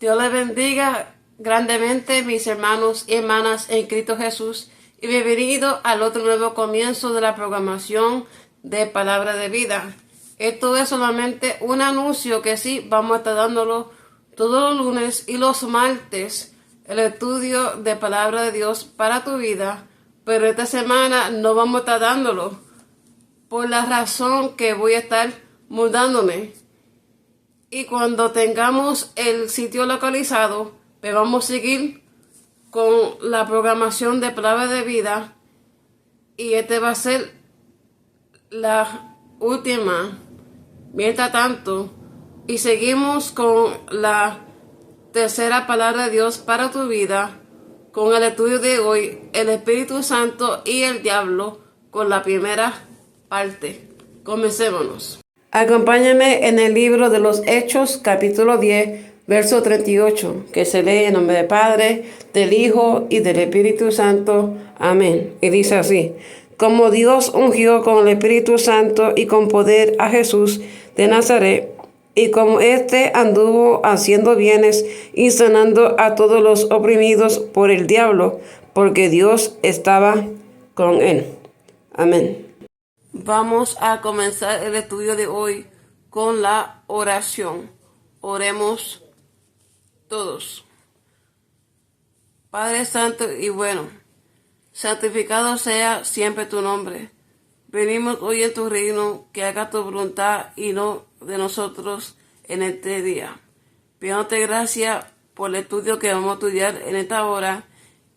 Dios les bendiga grandemente, mis hermanos y hermanas en Cristo Jesús, y bienvenido al otro nuevo comienzo de la programación de Palabra de Vida. Esto es solamente un anuncio que sí vamos a estar dándolo todos los lunes y los martes, el estudio de Palabra de Dios para tu vida, pero esta semana no vamos a estar dándolo por la razón que voy a estar mudándome. Y cuando tengamos el sitio localizado, pues vamos a seguir con la programación de Palabra de Vida. Y este va a ser la última. Mientras tanto, y seguimos con la tercera palabra de Dios para tu vida, con el estudio de hoy, el Espíritu Santo y el diablo, con la primera parte. Comencémonos. Acompáñame en el libro de los Hechos, capítulo 10, verso 38, que se lee en nombre del Padre, del Hijo y del Espíritu Santo. Amén. Y dice así: como Dios ungió con el Espíritu Santo y con poder a Jesús de Nazaret, y como éste anduvo haciendo bienes y sanando a todos los oprimidos por el diablo, porque Dios estaba con él. Amén. Vamos a comenzar el estudio de hoy con la oración. Oremos todos. Padre Santo y bueno, santificado sea siempre tu nombre. Venimos hoy en tu reino, que haga tu voluntad y no de nosotros en este día. Pidiéndote gracias por el estudio que vamos a estudiar en esta hora,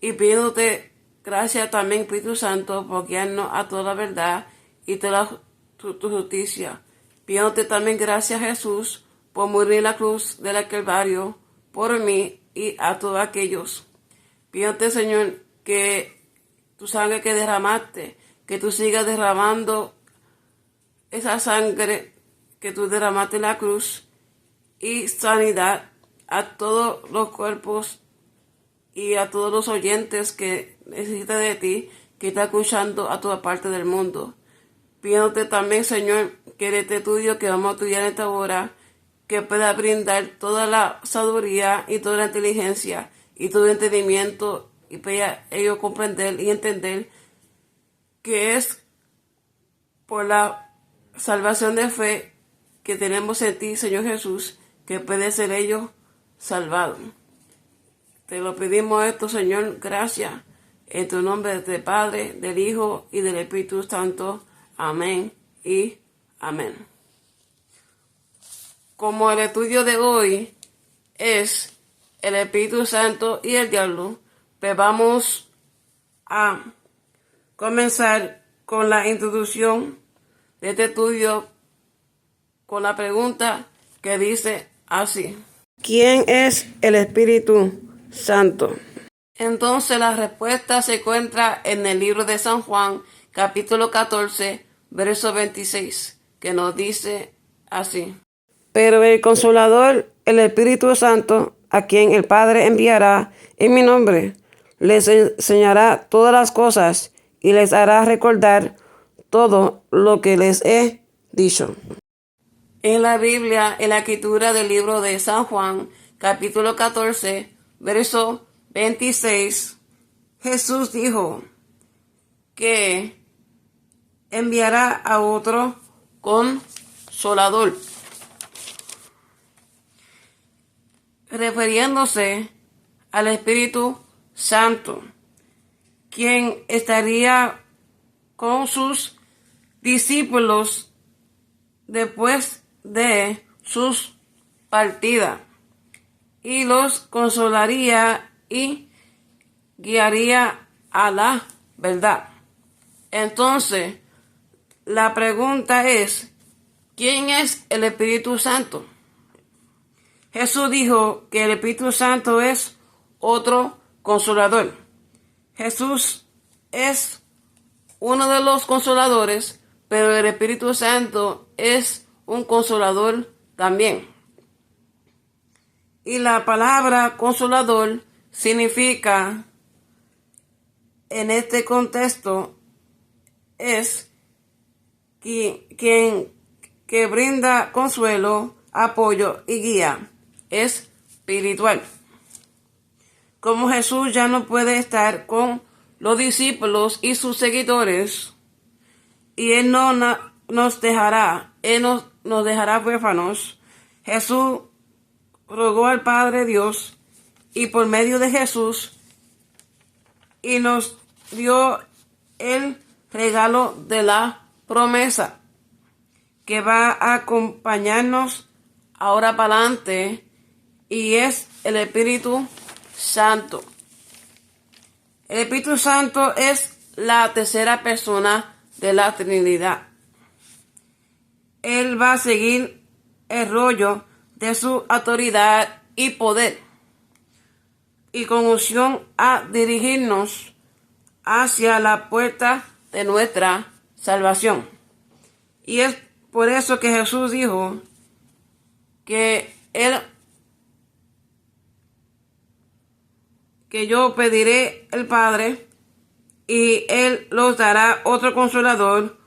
y pidiéndote gracias también, Espíritu Santo, por guiarnos a toda la verdad y toda tu justicia. Pidiéndote también gracias, Jesús, por morir en la cruz de la Calvario por mí y a todos aquellos. Pidiéndote, Señor, que tu sangre que derramaste, que tú sigas derramando esa sangre que tú derramaste en la cruz, y sanidad a todos los cuerpos y a todos los oyentes que necesitan de ti, que está escuchando a toda parte del mundo. Pidiéndote también, Señor, que en este estudio que vamos a estudiar en esta hora, que pueda brindar toda la sabiduría y toda la inteligencia y todo el entendimiento, y pueda ellos comprender y entender que es por la salvación de fe que tenemos en ti, Señor Jesús, que puede ser ellos salvados. Te lo pedimos esto, Señor, gracias, en tu nombre del Padre, del Hijo y del Espíritu Santo. Amén y amén. Como el estudio de hoy es el Espíritu Santo y el diablo, pues vamos a comenzar con la introducción de este estudio con la pregunta que dice así: ¿quién es el Espíritu Santo? Entonces la respuesta se encuentra en el libro de San Juan, capítulo 14, verso 26, que nos dice así: pero el Consolador, el Espíritu Santo, a quien el Padre enviará en mi nombre, les enseñará todas las cosas y les hará recordar todo lo que les he dicho. En la Biblia, en la escritura del libro de San Juan, capítulo 14, verso 26, Jesús dijo que enviará a otro Consolador, refiriéndose al Espíritu Santo, quien estaría con sus discípulos después de sus partidas, y los consolaría y guiaría a la verdad. Entonces, la pregunta es: ¿quién es el Espíritu Santo? Jesús dijo que el Espíritu Santo es otro consolador. Jesús es uno de los consoladores, pero el Espíritu Santo es un consolador también. Y la palabra consolador significa, en este contexto, es quien que brinda consuelo, apoyo y guía. Es espiritual. Como Jesús ya no puede estar con los discípulos y sus seguidores, y Él no nos dejará, Él nos dejará huérfanos, Jesús rogó al Padre Dios, y por medio de Jesús, y nos dio el regalo de la promesa, que va a acompañarnos ahora para adelante, y es el Espíritu Santo. El Espíritu Santo es la tercera persona de la Trinidad. Él va a seguir el rollo de su autoridad y poder, y con unción a dirigirnos hacia la puerta de nuestra salvación. Y es por eso que Jesús dijo que yo pediré al Padre y Él los dará otro consolador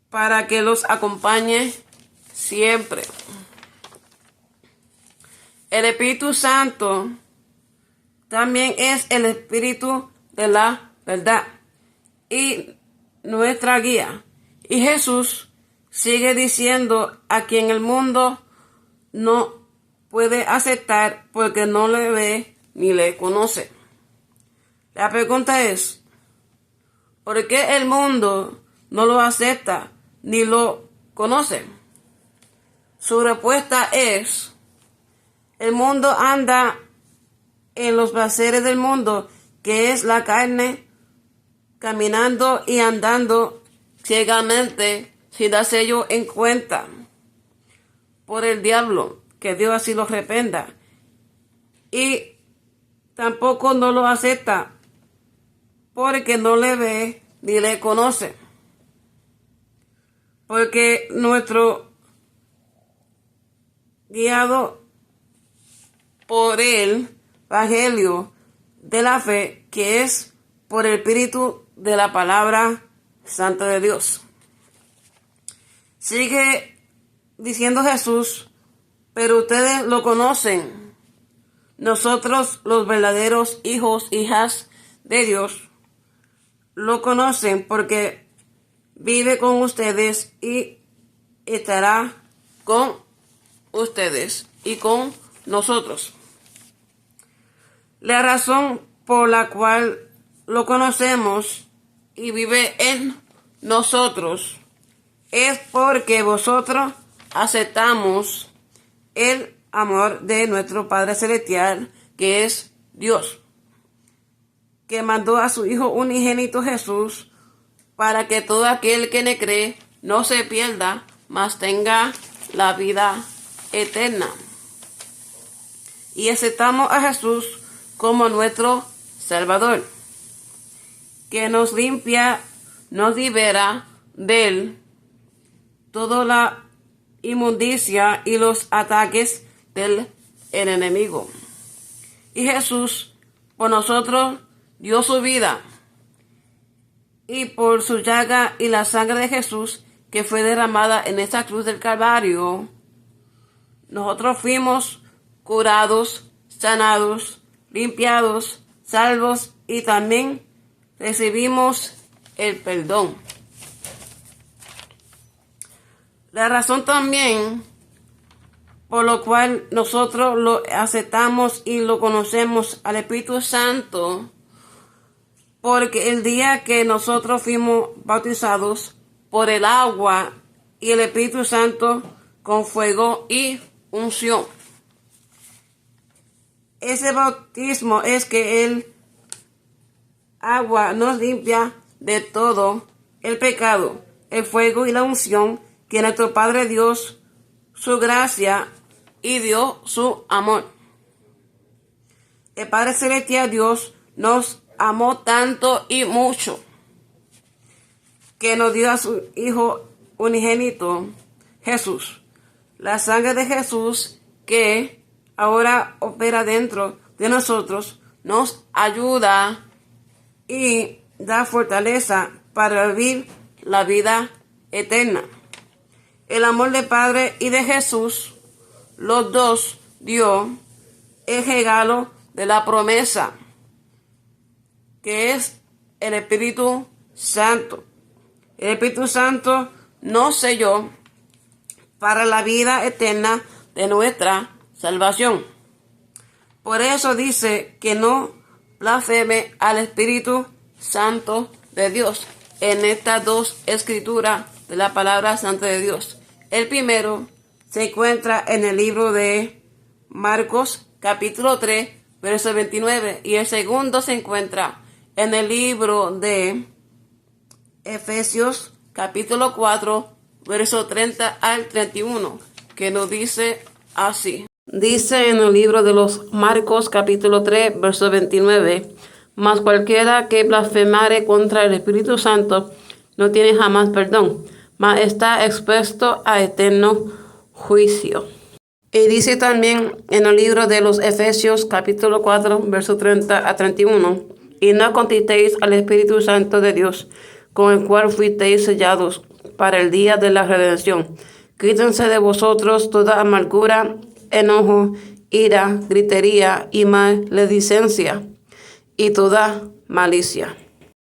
para que los acompañe siempre. El Espíritu Santo también es el Espíritu de la verdad y nuestra guía. Y Jesús sigue diciendo a quien el mundo no puede aceptar porque no le ve ni le conoce. La pregunta es, ¿por qué el mundo no lo acepta ni lo conoce? Su respuesta es, el mundo anda en los placeres del mundo, que es la carne, caminando y andando ciegamente sin darse ello en cuenta por el diablo, que Dios así lo reprenda. Y tampoco no lo acepta porque no le ve ni le conoce. Porque nuestro guiado por el Evangelio de la fe, que es por el Espíritu de la palabra santa de Dios. Sigue diciendo Jesús, pero ustedes lo conocen. Nosotros, los verdaderos hijos, hijas de Dios, lo conocen porque vive con ustedes y estará con ustedes y con nosotros. La razón por la cual lo conocemos y vive en nosotros es porque vosotros aceptamos el amor de nuestro Padre Celestial, que es Dios, que mandó a su Hijo unigénito Jesús para que todo aquel que le cree no se pierda, mas tenga la vida eterna. Y aceptamos a Jesús como nuestro Salvador, que nos limpia, nos libera de toda la inmundicia y los ataques del enemigo. Y Jesús por nosotros dio su vida, y por su llaga y la sangre de Jesús que fue derramada en esta cruz del Calvario, nosotros fuimos curados, sanados, limpiados, salvos, y también recibimos el perdón. La razón también por lo cual nosotros lo aceptamos y lo conocemos al Espíritu Santo, porque el día que nosotros fuimos bautizados por el agua y el Espíritu Santo con fuego y unción, ese bautismo es que el agua nos limpia de todo el pecado, el fuego y la unción, que nuestro Padre Dios su gracia y dio su amor. El Padre Celestial Dios nos amó tanto y mucho que nos dio a su Hijo unigénito Jesús. La sangre de Jesús que ahora opera dentro de nosotros nos ayuda y da fortaleza para vivir la vida eterna. El amor del Padre y de Jesús, los dos dio el regalo de la promesa, que es el Espíritu Santo. El Espíritu Santo nos selló para la vida eterna de nuestra salvación. Por eso dice que no blasfeme al Espíritu Santo de Dios en estas dos escrituras de la palabra santa de Dios. El primero se encuentra en el libro de Marcos capítulo 3, verso 29, y el segundo se encuentra en el libro de Efesios capítulo 4, verso 30 al 31, que nos dice así. Dice en el libro de los Marcos capítulo 3, verso 29, mas cualquiera que blasfemare contra el Espíritu Santo no tiene jamás perdón, mas está expuesto a eterno juicio. Y dice también en el libro de los Efesios capítulo 4, verso 30 a 31, y no contristéis al Espíritu Santo de Dios, con el cual fuisteis sellados para el día de la redención. Quítense de vosotros toda amargura, enojo, ira, gritería y maledicencia y toda malicia.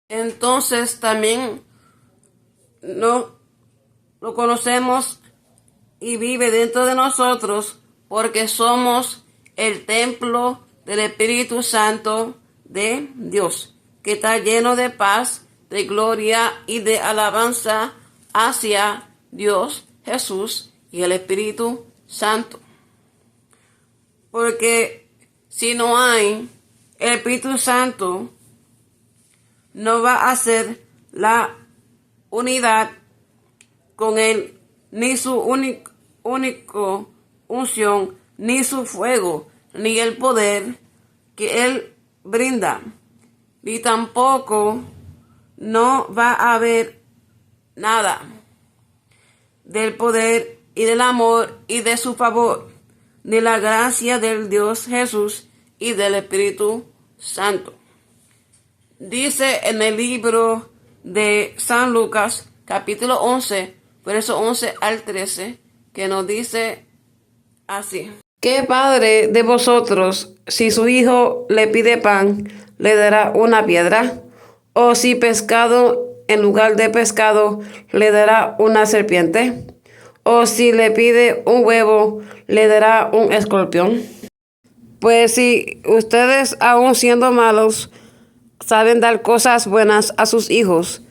Entonces también no lo conocemos y vive dentro de nosotros porque somos el templo del Espíritu Santo de Dios, que está lleno de paz, de gloria y de alabanza hacia Dios, Jesús y el Espíritu Santo. Porque si no hay el Espíritu Santo, no va a ser la unidad con él, ni su único unción, ni su fuego, ni el poder que él brinda, ni tampoco no va a haber nada del poder y del amor y de su favor, de la gracia del Dios Jesús y del Espíritu Santo. Dice en el libro de San Lucas, capítulo 11, verso 11 al 13, que nos dice así. ¿Qué padre de vosotros, si su hijo le pide pan, le dará una piedra? ¿O si pescado, en lugar de pescado, le dará una serpiente? ¿O si le pide un huevo, le dará un escorpión? Pues si ustedes, aun siendo malos, saben dar cosas buenas a sus hijos,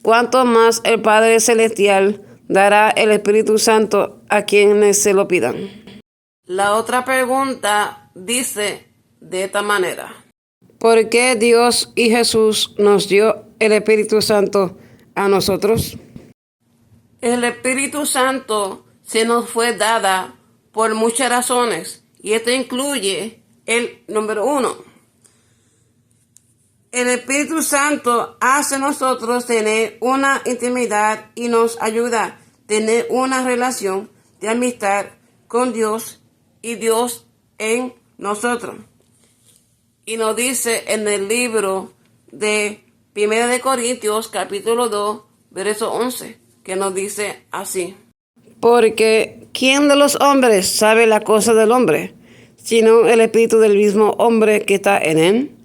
¿cuánto más el Padre Celestial dará el Espíritu Santo a quienes se lo pidan? La otra pregunta dice de esta manera: ¿por qué Dios y Jesús nos dio el Espíritu Santo a nosotros? El Espíritu Santo se nos fue dada por muchas razones, y esto incluye el número 1. El Espíritu Santo hace a nosotros tener una intimidad y nos ayuda a tener una relación de amistad con Dios y Dios en nosotros. Y nos dice en el libro de 1 de Corintios, capítulo 2, verso 11, que nos dice así. Porque ¿quién de los hombres sabe la cosa del hombre, sino el espíritu del mismo hombre que está en él?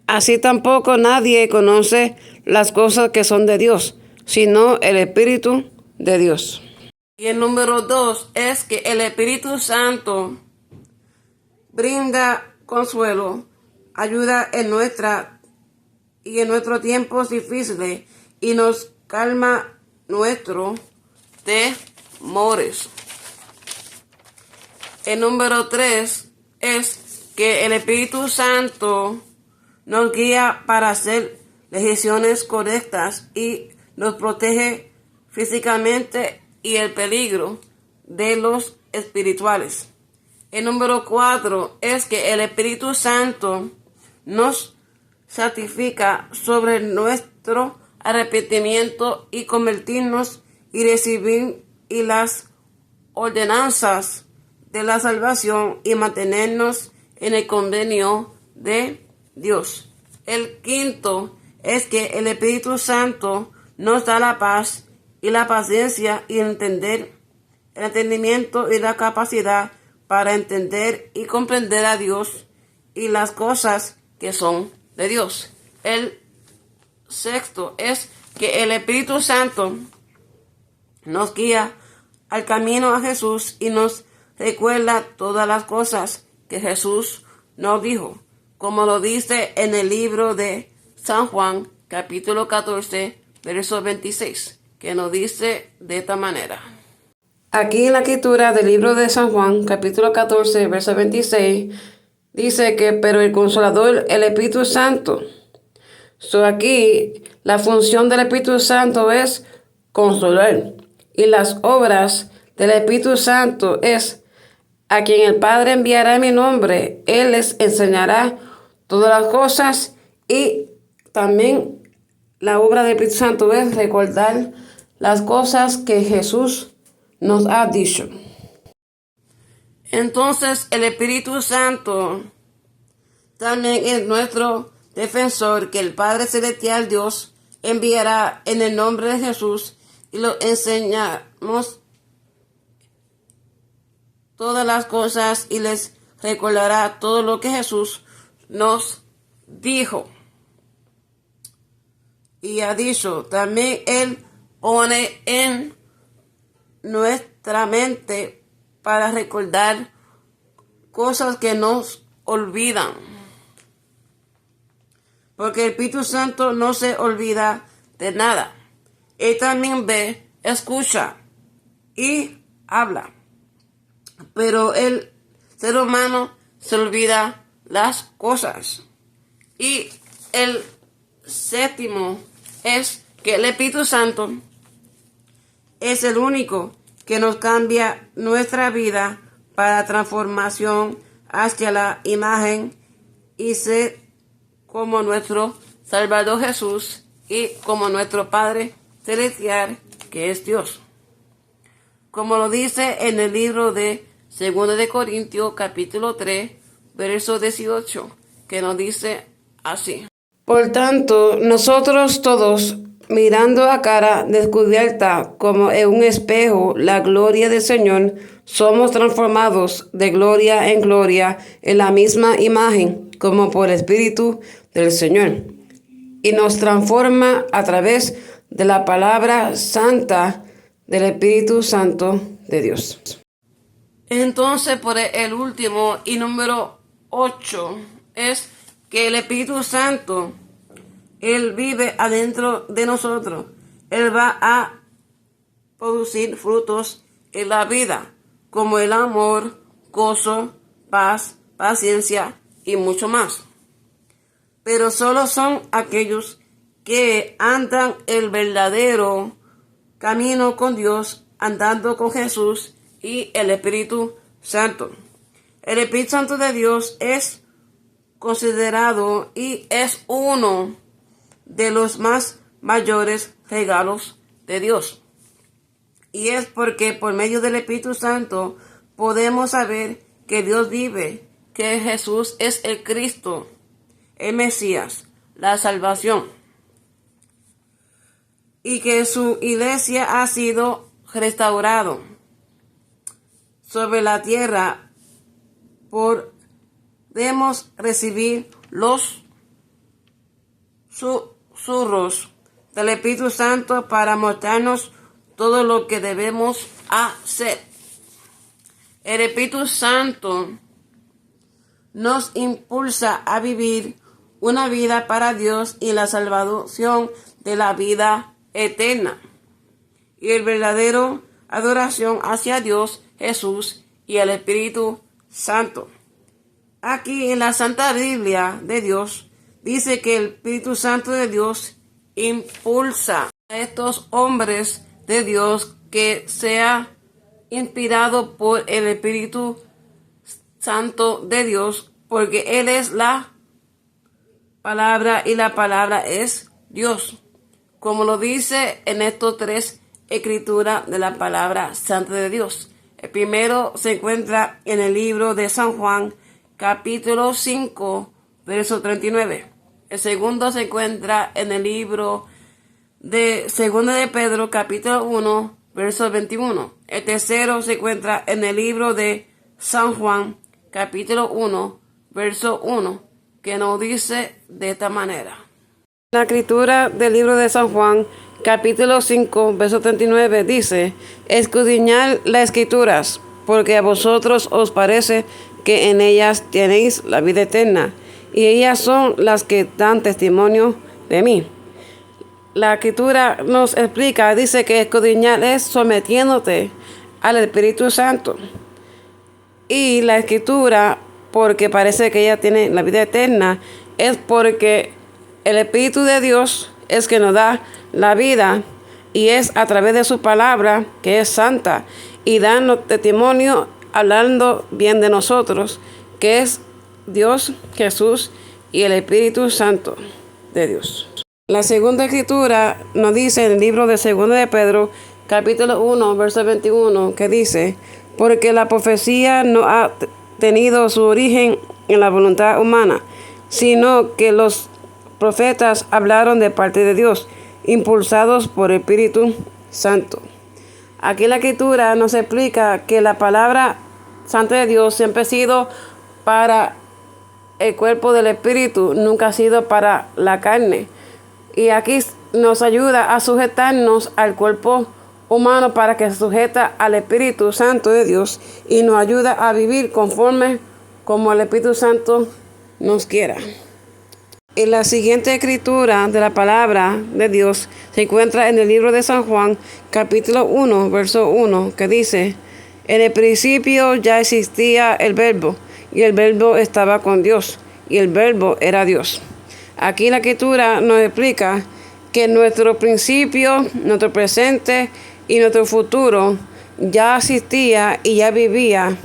Así tampoco nadie conoce las cosas que son de Dios, sino el Espíritu de Dios. Y el número 2 es que el Espíritu Santo brinda consuelo, ayuda en nuestros tiempos difíciles y nos calma nuestros temores. El número 3 es que el Espíritu Santo nos guía para hacer decisiones correctas y nos protege físicamente y el peligro de los espirituales. El número 4 es que el Espíritu Santo nos santifica sobre nuestro arrepentimiento y convertirnos y recibir y las ordenanzas de la salvación y mantenernos en el convenio de Dios. El quinto es que el Espíritu Santo nos da la paz y la paciencia y el entendimiento y la capacidad para entender y comprender a Dios y las cosas que son de Dios. El sexto es que el Espíritu Santo nos guía al camino a Jesús y nos recuerda todas las cosas que Jesús nos dijo, como lo dice en el libro de San Juan, capítulo 14, verso 26, que nos dice de esta manera. Aquí en la escritura del libro de San Juan, capítulo 14, verso 26, dice que, pero el Consolador, el Espíritu Santo. Aquí la función del Espíritu Santo es consolar. Y las obras del Espíritu Santo es a quien el Padre enviará en mi nombre. Él les enseñará todas las cosas. Y también la obra del Espíritu Santo es recordar las cosas que Jesús nos ha dicho. Entonces el Espíritu Santo también es nuestro defensor, que el Padre Celestial Dios enviará en el nombre de Jesús y lo enseñamos todas las cosas y les recordará todo lo que Jesús nos dijo y ha dicho. También Él pone en nuestra mente para recordar cosas que nos olvidan. Porque el Espíritu Santo no se olvida de nada. Él también ve, escucha y habla. Pero el ser humano se olvida las cosas. Y el séptimo es que el Espíritu Santo es el único que nos cambia nuestra vida para transformación hacia la imagen y ser como nuestro Salvador Jesús y como nuestro Padre Celestial, que es Dios. Como lo dice en el libro de 2 de Corintios, capítulo 3, verso 18, que nos dice así. Por tanto, nosotros todos, mirando a cara descubierta como en un espejo la gloria del Señor, somos transformados de gloria en gloria en la misma imagen, como por el Espíritu del Señor. Y nos transforma a través de la palabra santa del Espíritu Santo de Dios. Entonces, por el último y número 8 es que el Espíritu Santo, Él vive adentro de nosotros. Él va a producir frutos en la vida, como el amor, gozo, paz, paciencia y mucho más. Pero solo son aquellos que andan el verdadero camino con Dios, andando con Jesús y el Espíritu Santo. El Espíritu Santo de Dios es considerado y es uno de los más mayores regalos de Dios. Y es porque por medio del Espíritu Santo podemos saber que Dios vive, que Jesús es el Cristo, el Mesías, la salvación, y que su iglesia ha sido restaurado sobre la tierra. Podemos recibir los susurros del Espíritu Santo para mostrarnos todo lo que debemos hacer. El Espíritu Santo nos impulsa a vivir una vida para Dios y la salvación de la vida eterna y el verdadero adoración hacia Dios, Jesús y el Espíritu Santo. Aquí en la Santa Biblia de Dios dice que el Espíritu Santo de Dios impulsa a estos hombres de Dios que sea inspirado por el Espíritu Santo de Dios, porque Él es la palabra y la palabra es Dios, como lo dice en estos tres escrituras de la palabra santa de Dios. El primero se encuentra en el libro de San Juan, capítulo 5, verso 39. El segundo se encuentra en el libro de 2 de Pedro, capítulo 1, verso 21. El tercero se encuentra en el libro de San Juan, capítulo 1, verso 1, que nos dice de esta manera. La escritura del libro de San Juan, capítulo 5, verso 39, dice: escudriñad las escrituras, porque a vosotros os parece que en ellas tenéis la vida eterna, y ellas son las que dan testimonio de mí. La escritura nos explica, dice que escudriñar es sometiéndote al Espíritu Santo. Y la escritura, porque parece que ella tiene la vida eterna, es porque el Espíritu de Dios es que nos da la vida, y es a través de su palabra, que es santa, y dando testimonio, hablando bien de nosotros, que es Dios, Jesús y el Espíritu Santo de Dios. La segunda escritura nos dice en el libro de 2 de Pedro, capítulo 1, verso 21, que dice: porque la profecía no ha tenido su origen en la voluntad humana, sino que los profetas hablaron de parte de Dios, impulsados por el Espíritu Santo. Aquí la escritura nos explica que la palabra santa de Dios siempre ha sido para el cuerpo del Espíritu, nunca ha sido para la carne. Y aquí nos ayuda a sujetarnos al cuerpo humano para que se sujeta al Espíritu Santo de Dios y nos ayuda a vivir conforme como el Espíritu Santo nos quiera. Y la siguiente escritura de la palabra de Dios se encuentra en el libro de San Juan, capítulo 1, verso 1, que dice: en el principio ya existía el Verbo, y el Verbo estaba con Dios, y el Verbo era Dios. Aquí la escritura nos explica que nuestro principio, nuestro presente y nuestro futuro ya existía y ya vivía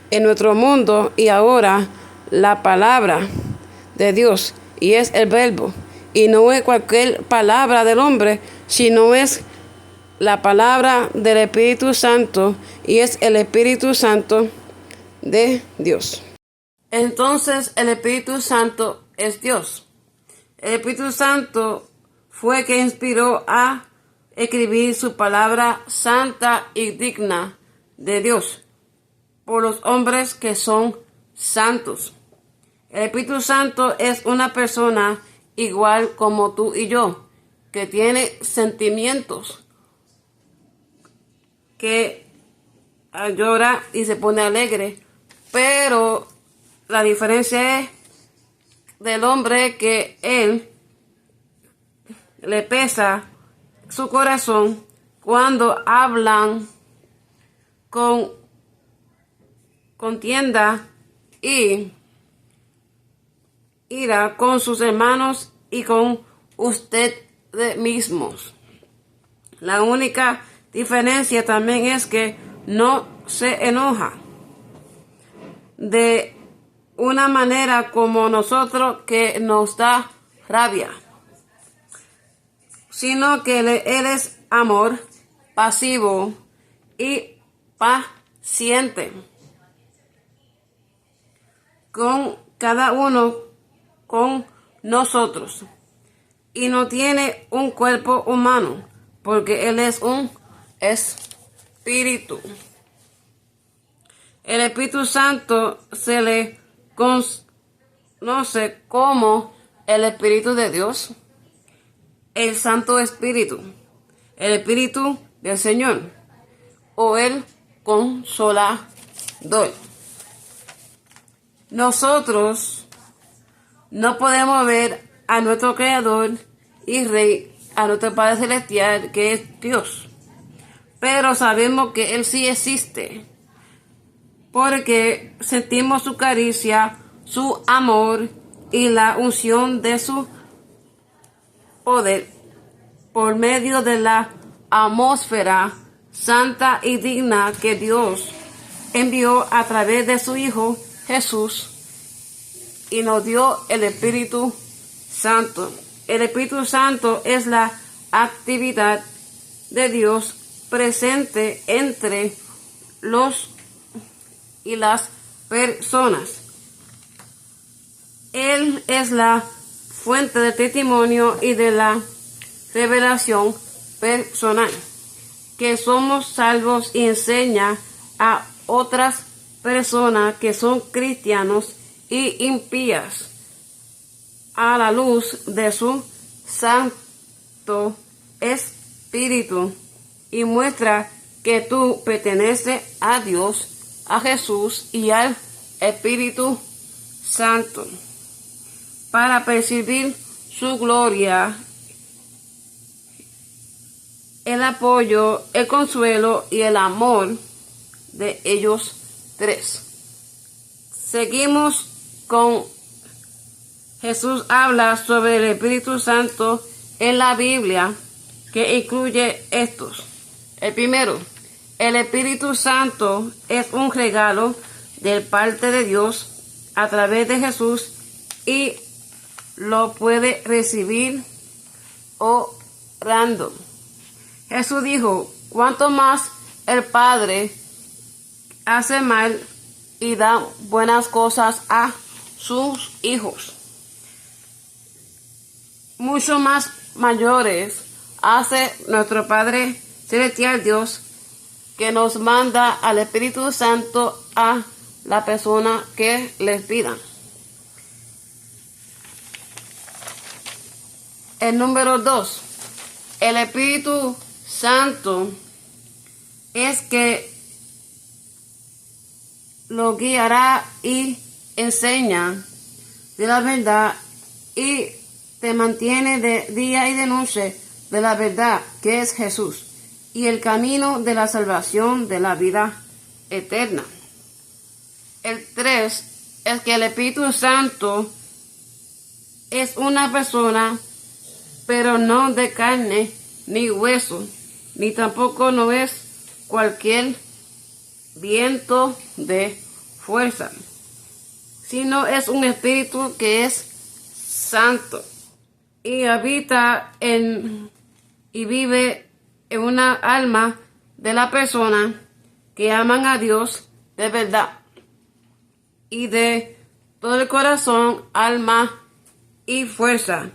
en nuestro mundo, y ahora la palabra de Dios, y es el Verbo, y no es cualquier palabra del hombre, sino es la palabra del Espíritu Santo, y es el Espíritu Santo de Dios. Entonces el Espíritu Santo es Dios. El Espíritu Santo fue que inspiró a escribir su palabra santa y digna de Dios por los hombres que son santos. El Espíritu Santo es una persona igual como tú y yo, que tiene sentimientos, que llora y se pone alegre, pero la diferencia es del hombre que él le pesa su corazón cuando hablan con contienda y ira con sus hermanos y con usted mismos. La única diferencia también es que no se enoja de una manera como nosotros, que nos da rabia, sino que Él es amor pasivo y paciente con cada uno, con nosotros, y no tiene un cuerpo humano, porque Él es un espíritu. El Espíritu Santo se le conoce como el Espíritu de Dios, el Santo Espíritu, el Espíritu del Señor o el Consolador. Nosotros no podemos ver a nuestro Creador y Rey, a nuestro Padre Celestial, que es Dios, pero sabemos que Él sí existe, porque sentimos su caricia, su amor y la unción de su poder por medio de la atmósfera santa y digna que Dios envió a través de su Hijo Jesús, y nos dio el Espíritu Santo. El Espíritu Santo es la actividad de Dios presente entre los y las personas. Él es la fuente de testimonio y de la revelación personal, que somos salvos, y enseña a otras personas que son cristianos y impías a la luz de su Santo Espíritu y muestra que tú perteneces a Dios, a Jesús y al Espíritu Santo para percibir su gloria, el apoyo, el consuelo y el amor de ellos tres. Seguimos con Jesús habla sobre el Espíritu Santo en la Biblia, que incluye estos. El primero, el Espíritu Santo es un regalo de parte de Dios a través de Jesús y lo puede recibir orando. Jesús dijo, cuanto más el Padre hace mal y da buenas cosas a sus hijos, mucho más mayores hace nuestro Padre Celestial Dios, que nos manda al Espíritu Santo a la persona que les pida. El número 2, el Espíritu Santo es que lo guiará y enseña de la verdad y te mantiene de día y de noche de la verdad que es Jesús y el camino de la salvación de la vida eterna. El 3 es que el Espíritu Santo es una persona, pero no de carne ni hueso, ni tampoco no es cualquier viento de fuerza, sino es un espíritu que es santo y habita y vive en una alma de la persona que aman a Dios de verdad y de todo el corazón, alma y fuerza,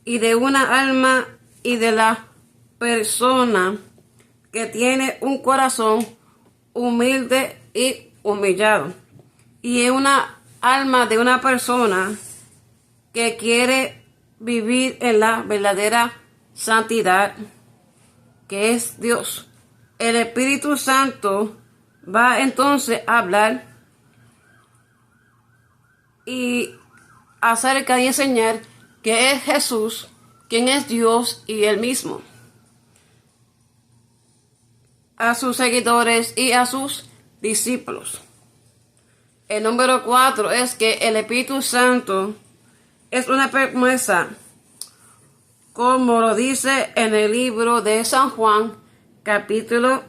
y de una alma y de la persona que tiene un corazón humilde y humillado, y es una alma de una persona que quiere vivir en la verdadera santidad que es Dios. El Espíritu Santo va entonces a hablar y acerca y enseñar que es Jesús quien es Dios y Él mismo a sus seguidores y a sus discípulos. El número 4 es que el Espíritu Santo es una promesa, como lo dice en el libro de San Juan, capítulo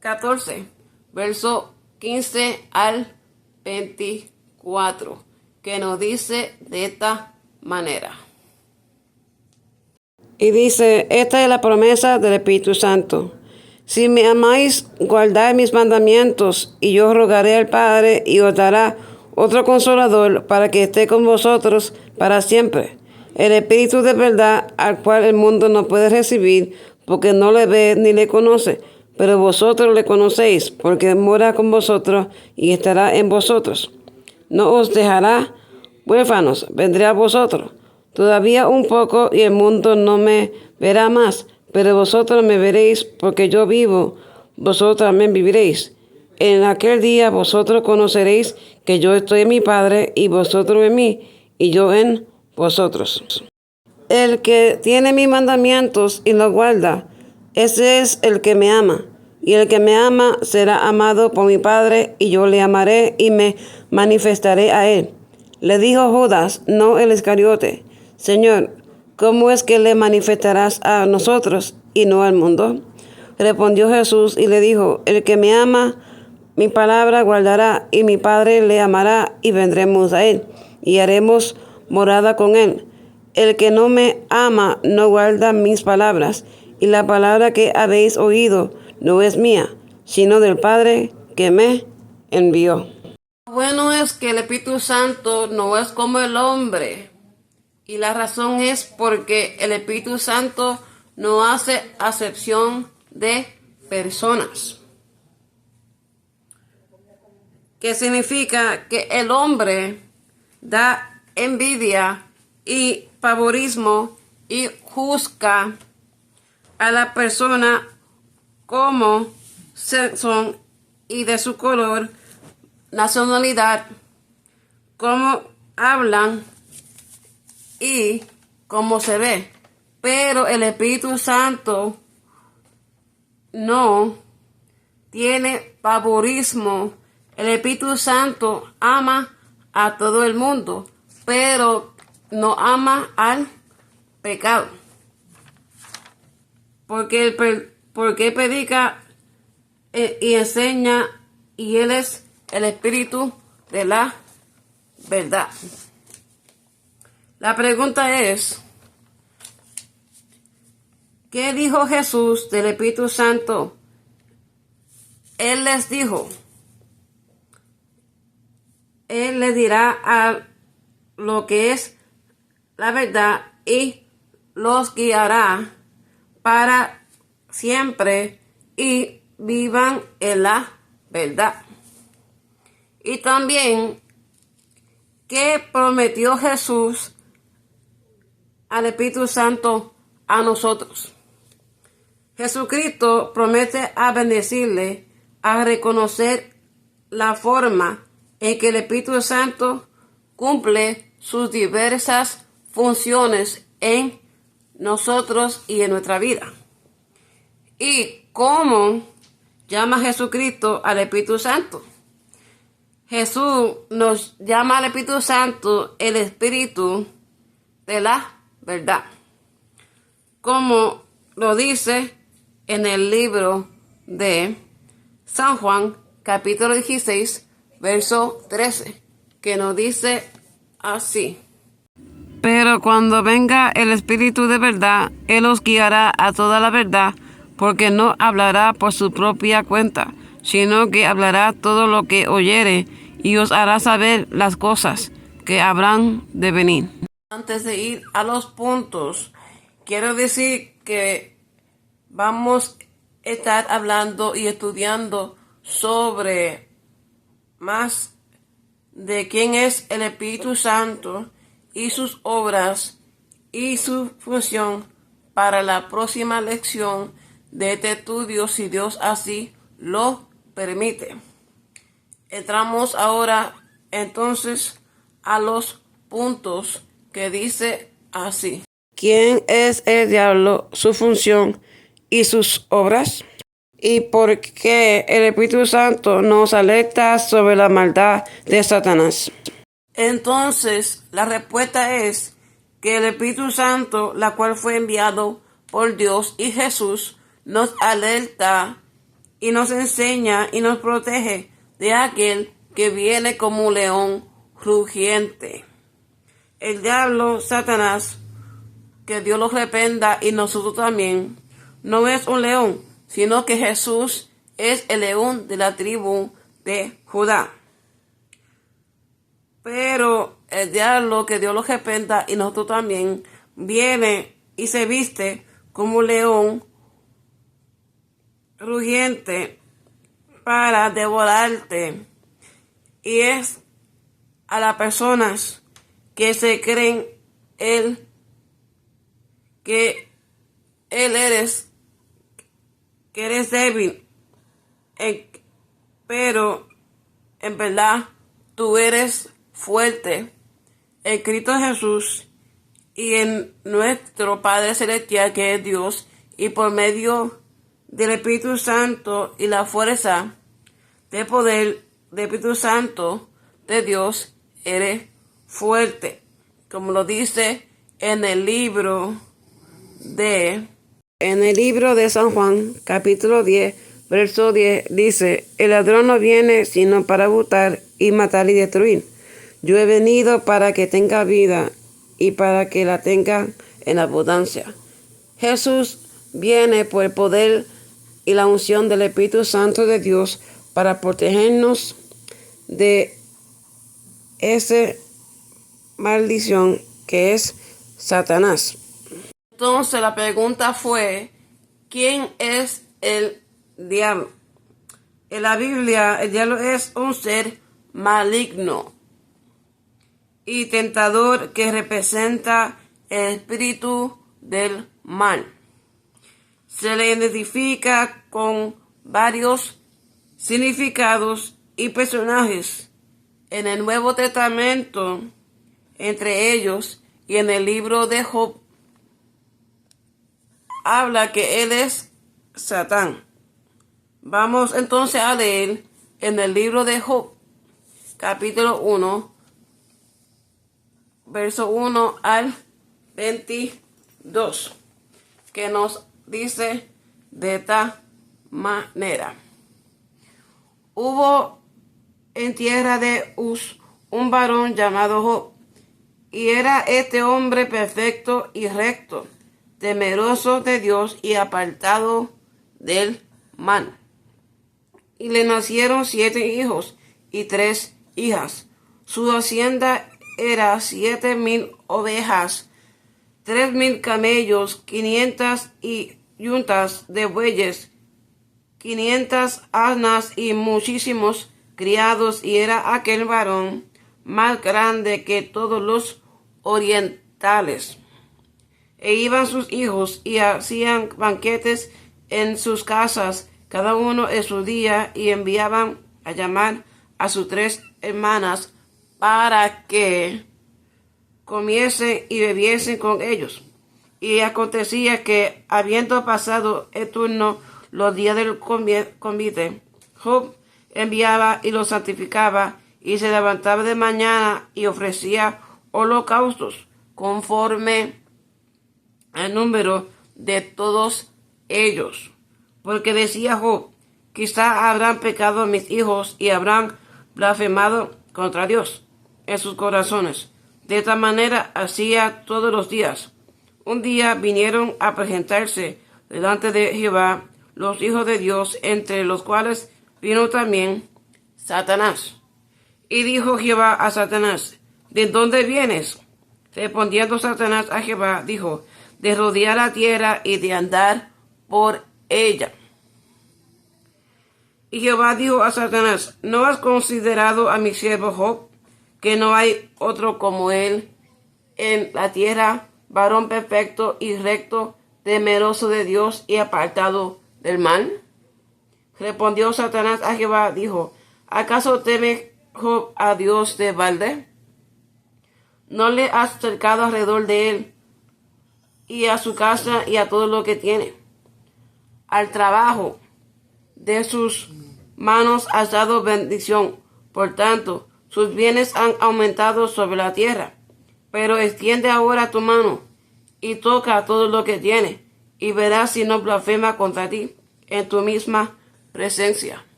14, verso 15 al 24, que nos dice de esta manera. Y dice, esta es la promesa del Espíritu Santo. Si me amáis, guardad mis mandamientos, y yo rogaré al Padre, y os dará otro consolador para que esté con vosotros para siempre. El Espíritu de verdad, al cual el mundo no puede recibir, porque no le ve ni le conoce, pero vosotros le conocéis, porque mora con vosotros y estará en vosotros. No os dejará huérfanos, vendré a vosotros. Todavía un poco y el mundo no me verá más, pero vosotros me veréis, porque yo vivo, vosotros también viviréis. En aquel día vosotros conoceréis que yo estoy en mi Padre, y vosotros en mí, y yo en vosotros. El que tiene mis mandamientos y los guarda, ese es el que me ama. Y el que me ama será amado por mi Padre, y yo le amaré y me manifestaré a él. Le dijo Judas, no el Iscariote, Señor, ¿cómo es que le manifestarás a nosotros y no al mundo? Respondió Jesús y le dijo, el que me ama, mi palabra guardará, y mi Padre le amará, y vendremos a él, y haremos morada con él. El que no me ama no guarda mis palabras, y la palabra que habéis oído no es mía, sino del Padre que me envió. Lo bueno es que el Espíritu Santo no es como el hombre, y la razón es porque el Espíritu Santo no hace acepción de personas. que significa que el hombre da envidia y favorismo y juzga a la persona como son y de su color, nacionalidad, cómo hablan y cómo se ve. Pero el Espíritu Santo no tiene favorismo. El Espíritu Santo ama a todo el mundo, pero no ama al pecado. Porque predica y enseña, y Él es el Espíritu de la verdad. La pregunta es, ¿qué dijo Jesús del Espíritu Santo? Él les dijo, Él les dirá a lo que es la verdad y los guiará para siempre y vivan en la verdad. Y también, ¿qué prometió Jesús al Espíritu Santo a nosotros? Jesucristo promete a bendecirle, a reconocer la forma en que el Espíritu Santo cumple sus diversas funciones en nosotros y en nuestra vida. ¿Y cómo llama Jesucristo al Espíritu Santo? Jesús nos llama al Espíritu Santo el Espíritu de la verdad, como lo dice en el libro de San Juan, capítulo 16, verso 13, que nos dice así: pero cuando venga el Espíritu de verdad, Él os guiará a toda la verdad, porque no hablará por su propia cuenta, sino que hablará todo lo que oyere, y os hará saber las cosas que habrán de venir. Antes de ir a los puntos, quiero decir que vamos a estar hablando y estudiando sobre más de quién es el Espíritu Santo y sus obras y su función para la próxima lección de este estudio, si Dios así lo permite. Entramos ahora entonces a los puntos, que dice así: ¿quién es el diablo, su función y sus obras? ¿Y por qué el Espíritu Santo nos alerta sobre la maldad de Satanás? Entonces, la respuesta es que el Espíritu Santo, la cual fue enviado por Dios y Jesús, nos alerta y nos enseña y nos protege de aquel que viene como un león rugiente. El diablo, Satanás, que Dios lo reprenda y nosotros también, no es un león, sino que Jesús es el león de la tribu de Judá. Pero el diablo, que Dios lo reprenda y nosotros también, viene y se viste como un león rugiente para devorarte. Y es a las personas que se creen que eres débil, pero en verdad tú eres fuerte en Cristo Jesús y en nuestro Padre Celestial, que es Dios, y por medio del Espíritu Santo y la fuerza de poder del Espíritu Santo de Dios, eres fuerte, como lo dice en el libro de San Juan, capítulo 10, verso 10, dice: el ladrón no viene sino para hurtar y matar y destruir. Yo he venido para que tenga vida y para que la tenga en abundancia. Jesús viene por el poder y la unción del Espíritu Santo de Dios para protegernos de esa maldición que es Satanás. Entonces la pregunta fue: ¿quién es el diablo? En la Biblia, el diablo es un ser maligno y tentador que representa el espíritu del mal. Se le identifica con varios significados y personajes en el Nuevo Testamento, entre ellos y en el libro de Job, habla que él es Satán. Vamos entonces a leer en el libro de Job, capítulo 1, verso 1 al 22, que nos dice de esta manera. Hubo en tierra de Uz un varón llamado Job, y era este hombre perfecto y recto, temeroso de Dios y apartado del mal. Y le nacieron 7 hijos y 3 hijas. Su hacienda era 7,000 ovejas, 3,000 camellos, 500 yuntas de bueyes, 500 asnas y muchísimos criados, y era aquel varón más grande que todos los orientales. E iban sus hijos y hacían banquetes en sus casas, cada uno en su día, y enviaban a llamar a sus 3 hermanas para que comiesen y bebiesen con ellos. Y acontecía que, habiendo pasado el turno los días del convite, Job enviaba y los santificaba, y se levantaba de mañana y ofrecía holocaustos conforme al número de todos ellos. Porque decía Job: quizá habrán pecado mis hijos y habrán blasfemado contra Dios en sus corazones. De esta manera hacía todos los días. Un día vinieron a presentarse delante de Jehová los hijos de Dios, entre los cuales vino también Satanás. Y dijo Jehová a Satanás: ¿de dónde vienes? Respondiendo Satanás a Jehová, dijo: de rodear la tierra y de andar por ella. Y Jehová dijo a Satanás: ¿no has considerado a mi siervo Job, que no hay otro como él en la tierra, varón perfecto y recto, temeroso de Dios y apartado del mal? Respondió Satanás a Jehová, dijo: ¿acaso teme Job a Dios de balde? ¿No le has cercado alrededor de él y a su casa y a todo lo que tiene? Al trabajo de sus manos has dado bendición, por tanto sus bienes han aumentado sobre la tierra. Pero extiende ahora tu mano y toca todo lo que tiene, y verás si no blasfema contra ti en tu misma presencia.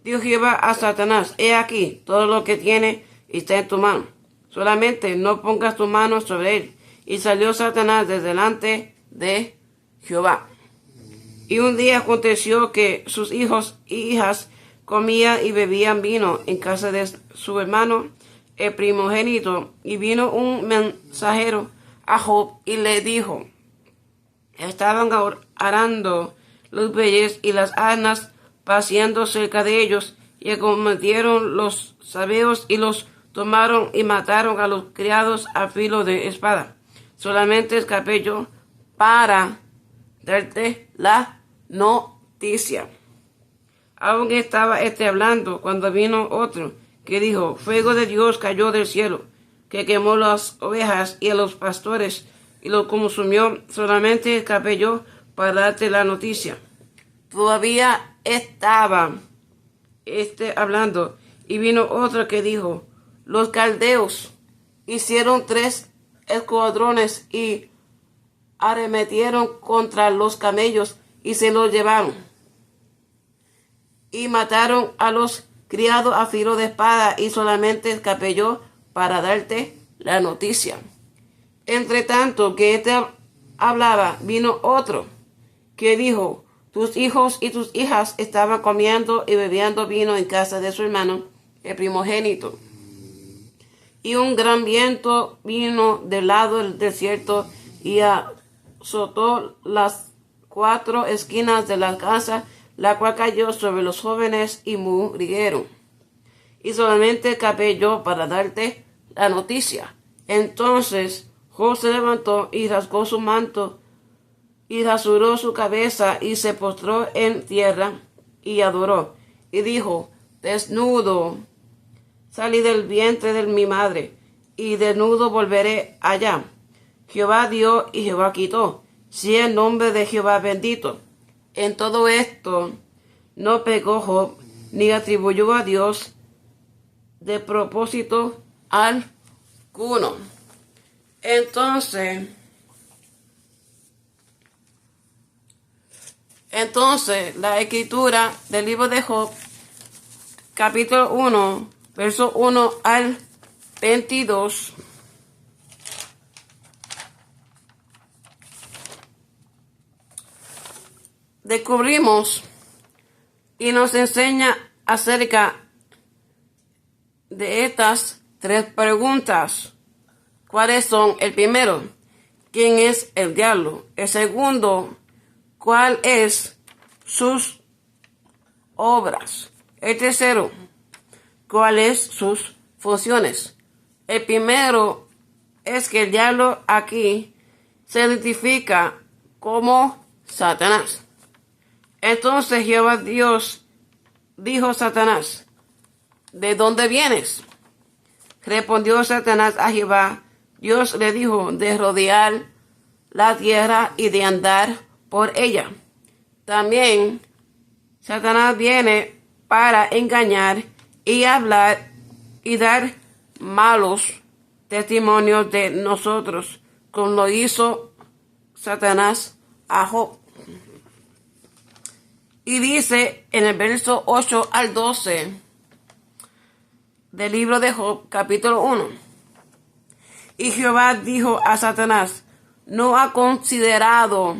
Dijo Jehová a Satanás: he aquí, todo lo que tiene está en tu mano, solamente no pongas tu mano sobre él. Y salió Satanás de delante de Jehová. Y un día aconteció que sus hijos y hijas comían y bebían vino en casa de su hermano, el primogénito. Y vino un mensajero a Job y le dijo: estaban arando los bueyes y las asnas paseando cerca de ellos, y acometieron los sabeos y los tomaron y mataron a los criados a filo de espada. Solamente escapé yo para darte la noticia. Aún estaba hablando cuando vino otro que dijo: fuego de Dios cayó del cielo, que quemó las ovejas y a los pastores y los consumió. Solamente escapé yo para darte la noticia. Todavía estaba hablando, y vino otro que dijo: los caldeos hicieron 3 escuadrones y arremetieron contra los camellos y se los llevaron, y mataron a los criados a filo de espada, y solamente escapé yo para darte la noticia. Entre tanto que hablaba, vino otro que dijo: tus hijos y tus hijas estaban comiendo y bebiendo vino en casa de su hermano, el primogénito. Y un gran viento vino del lado del desierto y azotó las 4 esquinas de la casa, la cual cayó sobre los jóvenes y murieron. y solamente cabé yo para darte la noticia. Entonces Job se levantó y rasgó su manto y rasuró su cabeza y se postró en tierra y adoró. Y dijo: desnudo salí del vientre de mi madre, y desnudo volveré allá. Jehová dio y Jehová quitó. Sea el nombre de Jehová bendito. En todo esto no pecó Job, ni atribuyó a Dios de propósito alguno. Entonces, la escritura del libro de Job, capítulo 1, verso 1 al 22, descubrimos y nos enseña acerca de estas tres preguntas. ¿Cuáles son? El primero, ¿quién es el diablo? El segundo, ¿cuál es sus obras? El tercero, ¿cuáles sus funciones? El primero es que el diablo aquí se identifica como Satanás. Entonces Jehová Dios dijo a Satanás: ¿de dónde vienes? Respondió Satanás a Jehová. Dios le dijo: de rodear la tierra y de andar por ella. También Satanás viene para engañar y hablar y dar malos testimonios de nosotros, como lo hizo Satanás a Job. Y dice en el verso 8 al 12 del libro de Job, capítulo 1. Y Jehová dijo a Satanás: ¿no ha considerado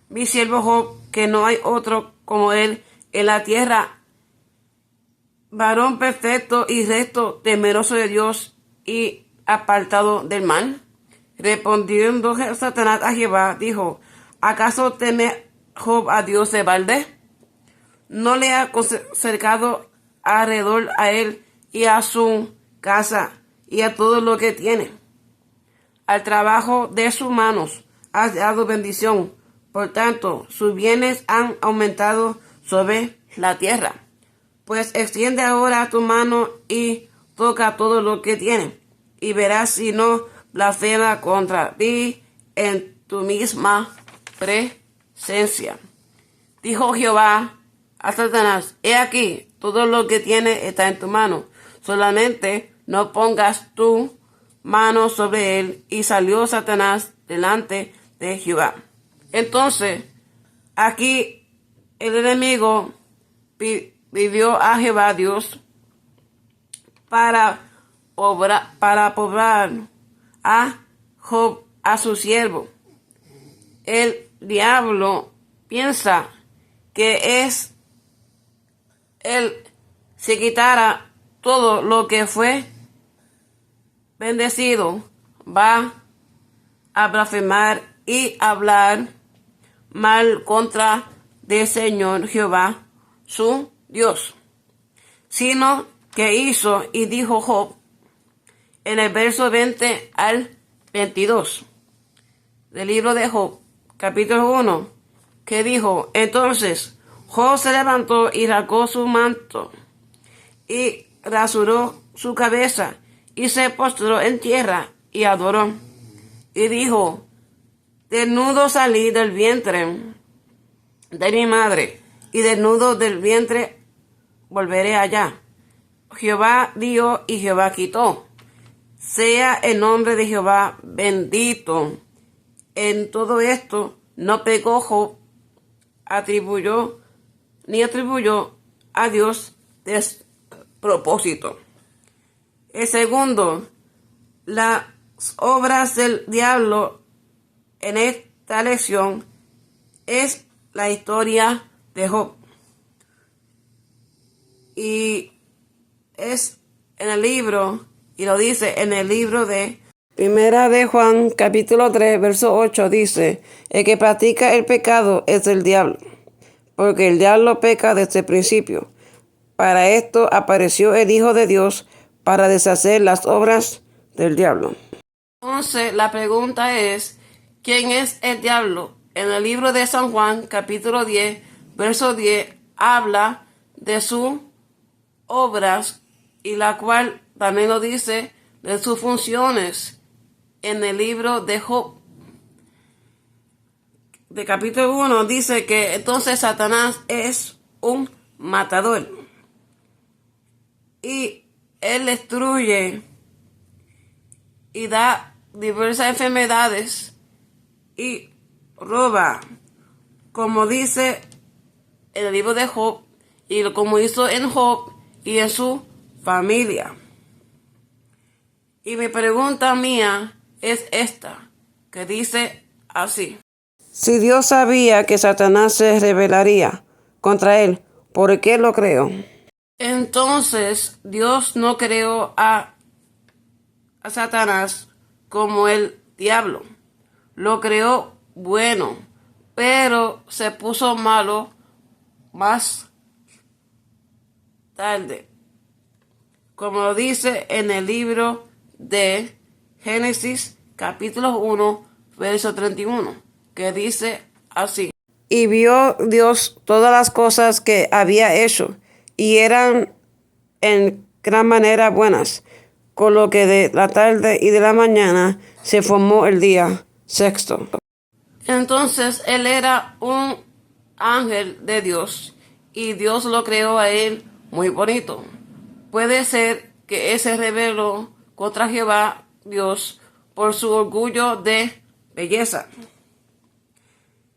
mi siervo Job, que no hay otro como él en la tierra, varón perfecto y recto, temeroso de Dios y apartado del mal? Respondiendo Satanás a Jehová, dijo: ¿acaso teme Job a Dios de balde? ¿No le ha cercado alrededor a él y a su casa y a todo lo que tiene? Al trabajo de sus manos has dado bendición. Por tanto, sus bienes han aumentado sobre la tierra. Pues extiende ahora tu mano y toca todo lo que tiene, y verás si no blasfema contra ti en tu misma presencia. Dijo Jehová a Satanás: he aquí, todo lo que tiene está en tu mano, solamente no pongas tu mano sobre él. Y salió Satanás delante de Jehová. Entonces, aquí el enemigo pidió a Jehová Dios para pobrar a Job, a su siervo. El diablo piensa que él se quitara todo lo que fue bendecido, va a blasfemar y hablar mal contra del Señor Jehová, su Dios. Sino que hizo y dijo Job en el verso 20 al 22 del libro de Job, capítulo 1, que dijo: entonces Job se levantó y rasgó su manto y rasuró su cabeza y se postró en tierra y adoró. Y dijo: desnudo salí del vientre de mi madre, y desnudo del vientre volveré allá. Jehová dio y Jehová quitó. Sea el nombre de Jehová bendito. En todo esto no pecó Job, atribuyó a Dios despropósito. El segundo, las obras del diablo en esta lección es la historia de Job. Y es en el libro, y lo dice en el libro de Primera de Juan, capítulo 3, verso 8, dice: el que practica el pecado es el diablo, porque el diablo peca desde el principio. Para esto apareció el Hijo de Dios para deshacer las obras del diablo. Entonces la pregunta es, ¿quién es el diablo? En el libro de San Juan, capítulo 10, verso 10, habla de sus obras y la cual también lo dice de sus funciones en el libro de Job. De capítulo 1 dice que entonces Satanás es un matador y él destruye y da diversas enfermedades y roba, como dice en el libro de Job y como hizo en Job y en su familia. Y mi pregunta mía es esta, que dice así: si Dios sabía que Satanás se rebelaría contra él, ¿por qué lo creó? Entonces Dios no creó a Satanás como el diablo. Lo creó bueno, pero se puso malo más tarde, como lo dice en el libro de Génesis capítulo 1 verso 31, que dice así: y vio Dios todas las cosas que había hecho, y eran en gran manera buenas, con lo que de la tarde y de la mañana se formó el día sexto. Entonces él era un ángel de Dios y Dios lo creó a él muy bonito. Puede ser que él se rebeló contra Jehová Dios por su orgullo de belleza.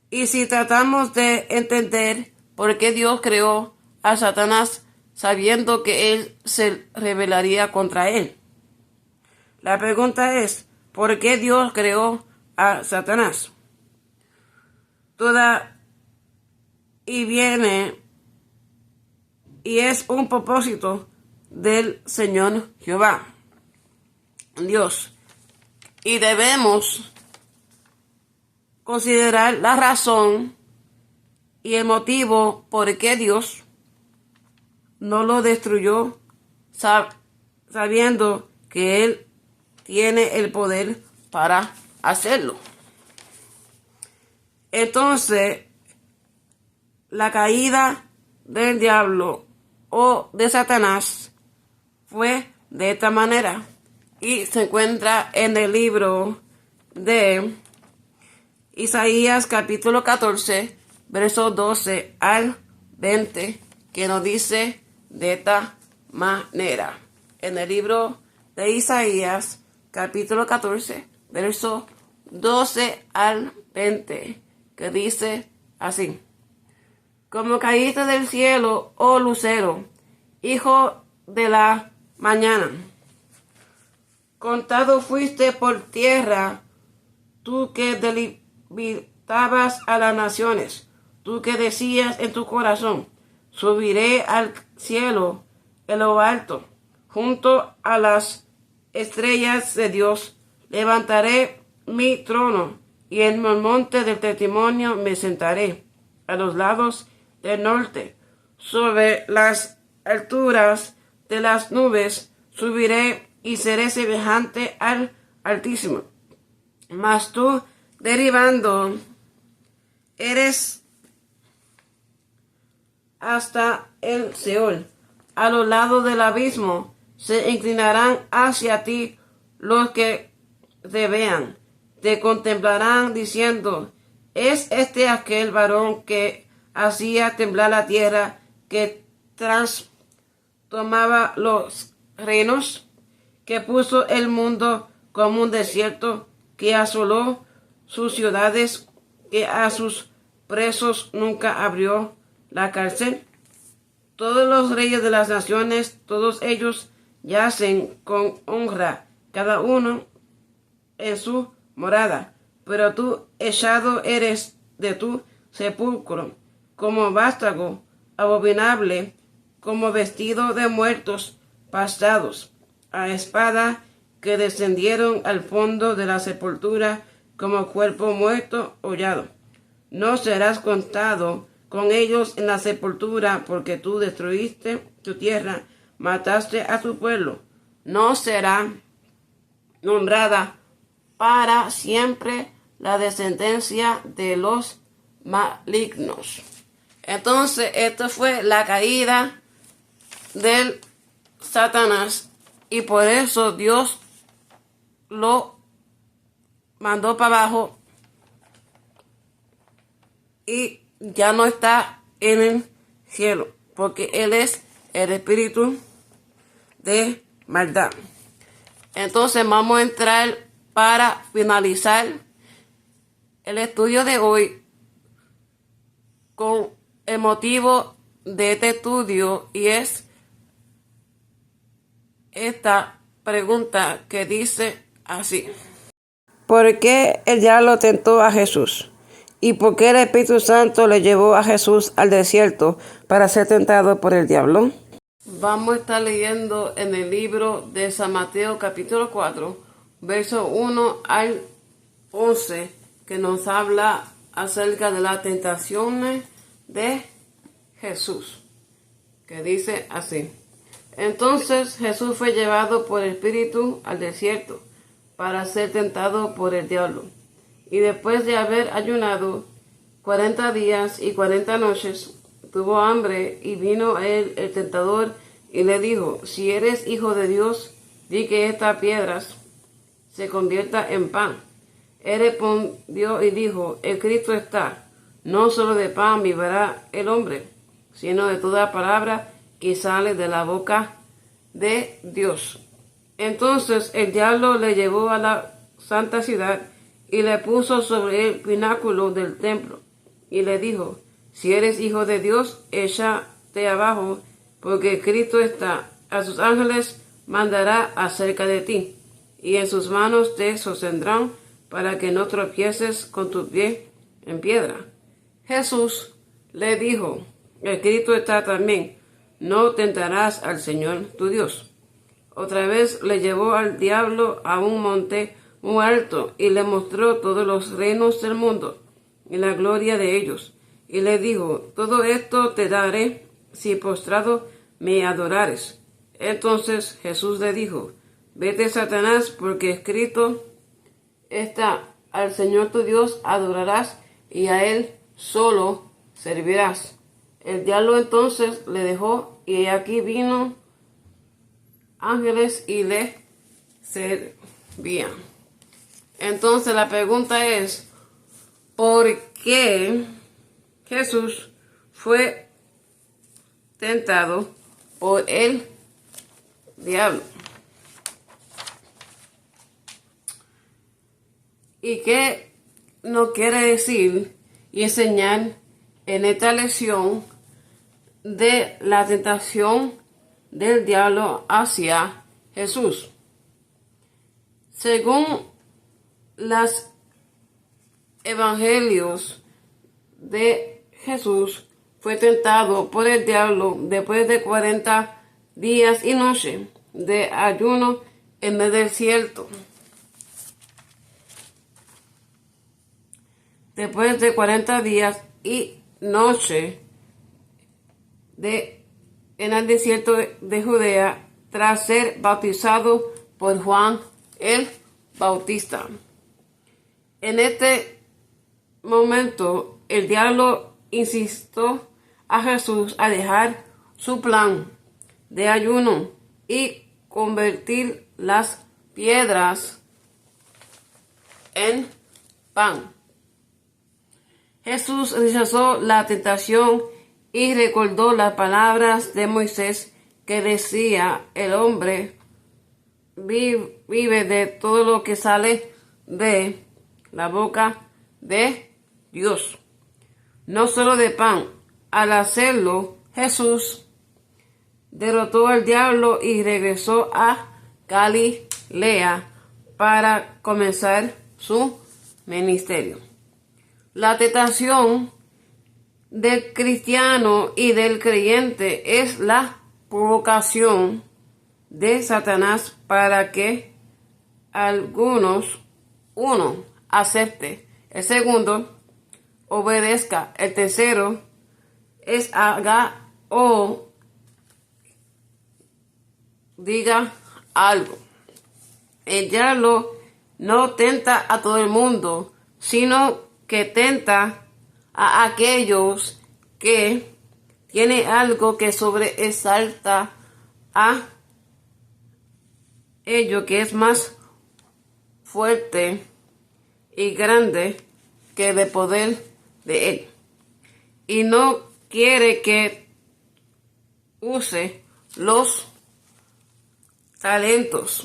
Y si tratamos de entender por qué Dios creó a Satanás sabiendo que él se rebelaría contra él, la pregunta es, ¿por qué Dios creó a Satanás? Toda y viene y es un propósito del Señor Jehová Dios, y debemos considerar la razón y el motivo por qué Dios no lo destruyó, sabiendo que Él tiene el poder para hacerlo. Entonces, la caída del diablo o de Satanás fue de esta manera y se encuentra en el libro de Isaías capítulo 14 versos 12 al 20, que nos dice de esta manera. En el libro de Isaías capítulo 14 versos 12 al 20, que dice así: como caíste del cielo, oh lucero, hijo de la mañana, contado fuiste por tierra, tú que delimitabas a las naciones, tú que decías en tu corazón, subiré al cielo, en lo alto, junto a las estrellas de Dios, levantaré mi trono, y en el monte del testimonio me sentaré, a los lados del norte, sobre las alturas de las nubes, subiré y seré semejante al Altísimo. Mas tú, derivando, eres hasta el Seol. A los lados del abismo se inclinarán hacia ti los que te vean. Te contemplarán diciendo: ¿es este aquel varón que hacía temblar la tierra, que tomaba los reinos, que puso el mundo como un desierto, que asoló sus ciudades, que a sus presos nunca abrió la cárcel? Todos los reyes de las naciones, todos ellos yacen con honra, cada uno en su morada, pero tú echado eres de tu sepulcro, como vástago abominable, como vestido de muertos pastados, a espada que descendieron al fondo de la sepultura, como cuerpo muerto hollado. No serás contado con ellos en la sepultura, porque tú destruiste tu tierra, mataste a tu pueblo. No será nombrada para siempre la descendencia de los malignos. Entonces, esto fue la caída del Satanás, y por eso Dios lo mandó para abajo y ya no está en el cielo, porque Él es el espíritu de maldad. Entonces vamos a entrar para finalizar el estudio de hoy con el motivo de este estudio, y es esta pregunta que dice así: ¿por qué el diablo tentó a Jesús? ¿Y por qué el Espíritu Santo le llevó a Jesús al desierto para ser tentado por el diablo? Vamos a estar leyendo en el libro de San Mateo capítulo 4, verso 1 al 11, que nos habla acerca de las tentaciones de Jesús, que dice así: entonces Jesús fue llevado por el Espíritu al desierto para ser tentado por el diablo. Y después de haber ayunado 40 días y 40 noches, tuvo hambre, y vino a él el tentador y le dijo: si eres hijo de Dios, di que estas piedras se conviertan en pan. Él respondió y dijo: escrito está, no solo de pan vivirá el hombre, sino de toda palabra que sale de la boca de Dios. Entonces el diablo le llevó a la santa ciudad y le puso sobre el pináculo del templo y le dijo: si eres hijo de Dios, échate abajo, porque escrito está, a sus ángeles mandará acerca de ti, y en sus manos te sostendrán para que no tropieces con tu pie en piedra. Jesús le dijo: escrito está también, no tentarás al Señor tu Dios. Otra vez le llevó al diablo a un monte muy alto y le mostró todos los reinos del mundo y la gloria de ellos. Y le dijo: todo esto te daré si postrado me adorares. Entonces Jesús le dijo: vete, Satanás, porque escrito está, al Señor tu Dios adorarás y a Él solo servirás. El diablo entonces le dejó, y aquí vino ángeles y le servían. Entonces la pregunta es: ¿por qué Jesús fue tentado por el diablo? ¿Y qué nos quiere decir y enseñar en esta lección de la tentación del diablo hacia Jesús? Según los evangelios de Jesús, fue tentado por el diablo después de 40 días y noches de ayuno en el desierto. Después de 40 días y noche en el desierto de Judea, tras ser bautizado por Juan el Bautista. En este momento, el diablo insistió a Jesús a dejar su plan de ayuno y convertir las piedras en pan. Jesús rechazó la tentación y recordó las palabras de Moisés que decía: el hombre vive de todo lo que sale de la boca de Dios, no solo de pan. Al hacerlo, Jesús derrotó al diablo y regresó a Galilea para comenzar su ministerio. La tentación del cristiano y del creyente es la provocación de Satanás para que uno, acepte; el segundo, obedezca; el tercero, es haga o diga algo. El diablo no tenta a todo el mundo, sino que tenta a aquellos que tienen algo que sobresalta a ello, que es más fuerte y grande que el poder de él. Y no quiere que use los talentos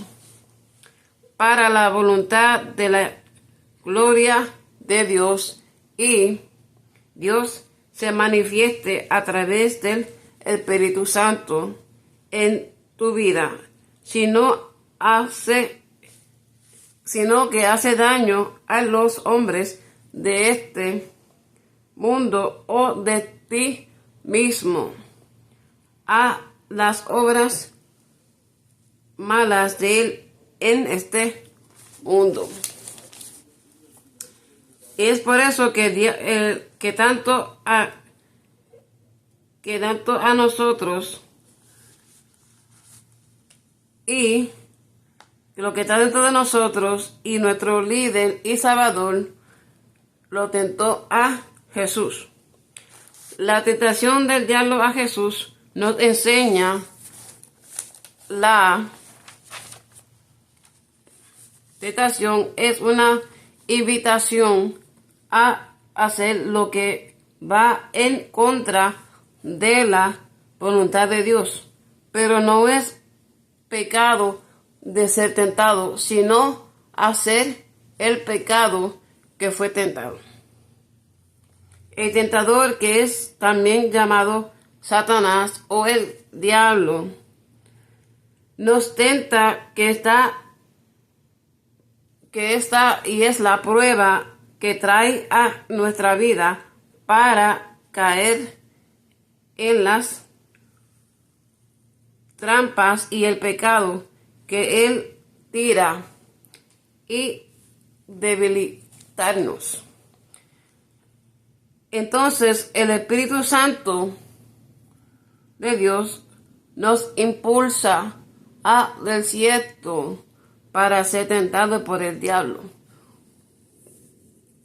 para la voluntad de la gloria de Dios y Dios se manifieste a través del Espíritu Santo en tu vida, sino que hace daño a los hombres de este mundo o de ti mismo, a las obras malas de él en este mundo. Es por eso que tanto a nosotros y lo que está dentro de nosotros y nuestro líder y salvador lo tentó a Jesús. La tentación del diablo a Jesús nos enseña la tentación es una invitación a hacer lo que va en contra de la voluntad de Dios, pero no es pecado de ser tentado, sino hacer el pecado que fue tentado. El tentador, que es también llamado Satanás o el diablo, nos tenta que y es la prueba que trae a nuestra vida para caer en las trampas y el pecado que él tira y debilitarnos. Entonces el Espíritu Santo de Dios nos impulsa a desierto para ser tentado por el diablo.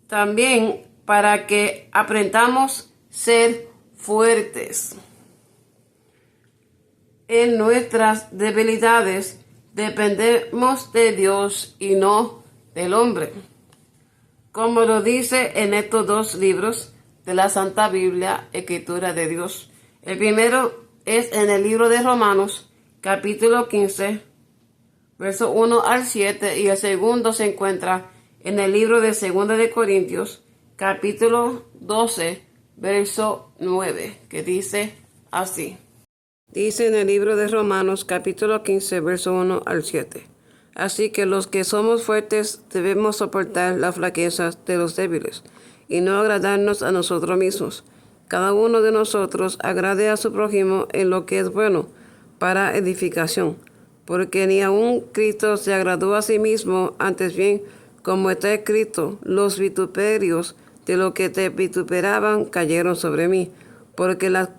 También para que aprendamos ser fuertes. En nuestras debilidades dependemos de Dios y no del hombre. Como lo dice en estos dos libros de la Santa Biblia, Escritura de Dios. El primero es en el libro de Romanos, capítulo 15, verso 1 al 7, y el segundo se encuentra en el libro de Segunda de Corintios, capítulo 12, verso 9, que dice así. Dice en el libro de Romanos, capítulo 15, verso 1 al 7. Así que los que somos fuertes debemos soportar las flaquezas de los débiles y no agradarnos a nosotros mismos. Cada uno de nosotros agrade a su prójimo en lo que es bueno para edificación, porque ni aun Cristo se agradó a sí mismo, antes bien, como está escrito, los vituperios de lo que te vituperaban cayeron sobre mí, porque las